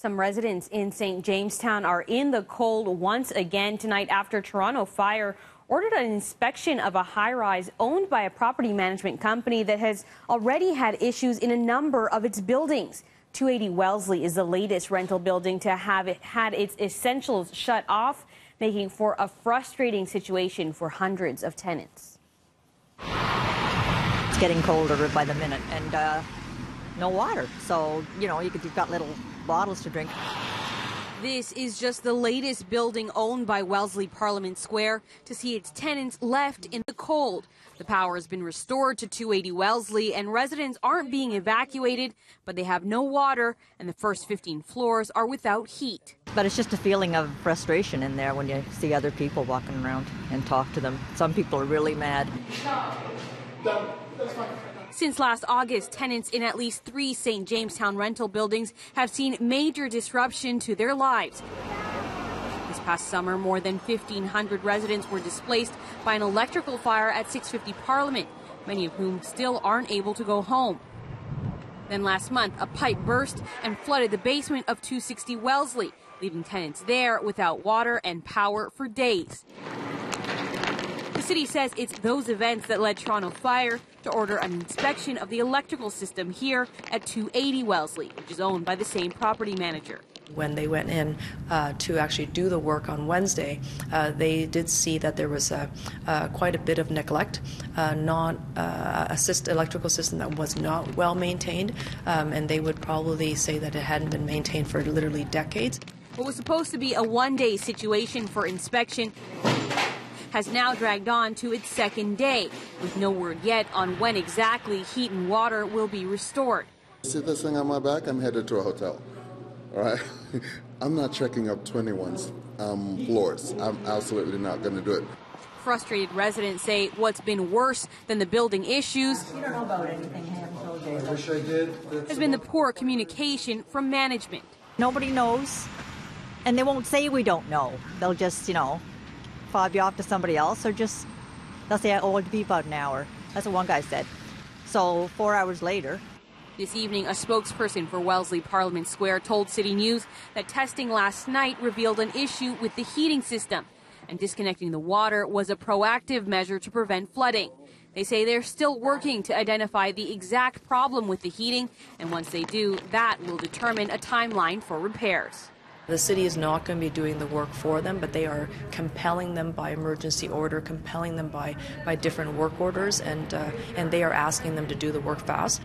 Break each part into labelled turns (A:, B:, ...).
A: Some residents in St. Jamestown are in the cold once again tonight after Toronto Fire ordered an inspection of a high-rise owned by a property management company that has already had issues in a number of its buildings. 280 Wellesley is the latest rental building to have had its essentials shut off, making for a frustrating situation for hundreds of tenants.
B: It's getting colder by the minute, and no water. So, you've got little bottles to drink.
A: This is just the latest building owned by Wellesley Parliament Square to see its tenants left in the cold. The power has been restored to 280 Wellesley, and residents aren't being evacuated, but they have no water, and the first 15 floors are without heat.
B: But it's just a feeling of frustration in there when you see other people walking around and talk to them. Some people are really mad.
A: Since last August, tenants in at least 3 St. Jamestown rental buildings have seen major disruption to their lives. This past summer, more than 1,500 residents were displaced by an electrical fire at 650 Parliament, many of whom still aren't able to go home. Then last month, a pipe burst and flooded the basement of 260 Wellesley, leaving tenants there without water and power for days. The city says it's those events that led Toronto Fire to order an inspection of the electrical system here at 280 Wellesley, which is owned by the same property manager.
C: When they went in to actually do the work on Wednesday, they did see that there was quite a bit of neglect, electrical system that was not well maintained, and they would probably say that it hadn't been maintained for literally decades.
A: What was supposed to be a one-day situation for inspection has now dragged on to its second day, with no word yet on when exactly heat and water will be restored.
D: See this thing on my back? I'm headed to a hotel. All right? I'm not checking up 21's floors. I'm absolutely not going to do it.
A: Frustrated residents say what's been worse than the building issues
B: You don't know about anything. I haven't told you.
D: I wish I did.
A: has been the poor communication from management.
B: Nobody knows, and they won't say we don't know. They'll just, fob you off to somebody else, or just, they'll say, oh, it'll be about an hour. That's what one guy said. So 4 hours later.
A: This evening, a spokesperson for Wellesley Parliament Square told City News that testing last night revealed an issue with the heating system, and disconnecting the water was a proactive measure to prevent flooding. They say they're still working to identify the exact problem with the heating, and once they do, that will determine a timeline for repairs.
C: The city is not going to be doing the work for them, but they are compelling them by emergency order, compelling them by different work orders, and they are asking them to do the work fast.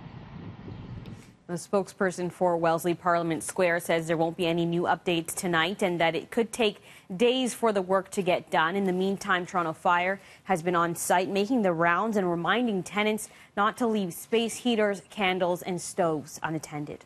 A: The spokesperson for Wellesley Parliament Square says there won't be any new updates tonight and that it could take days for the work to get done. In the meantime, Toronto Fire has been on site making the rounds and reminding tenants not to leave space heaters, candles and stoves unattended.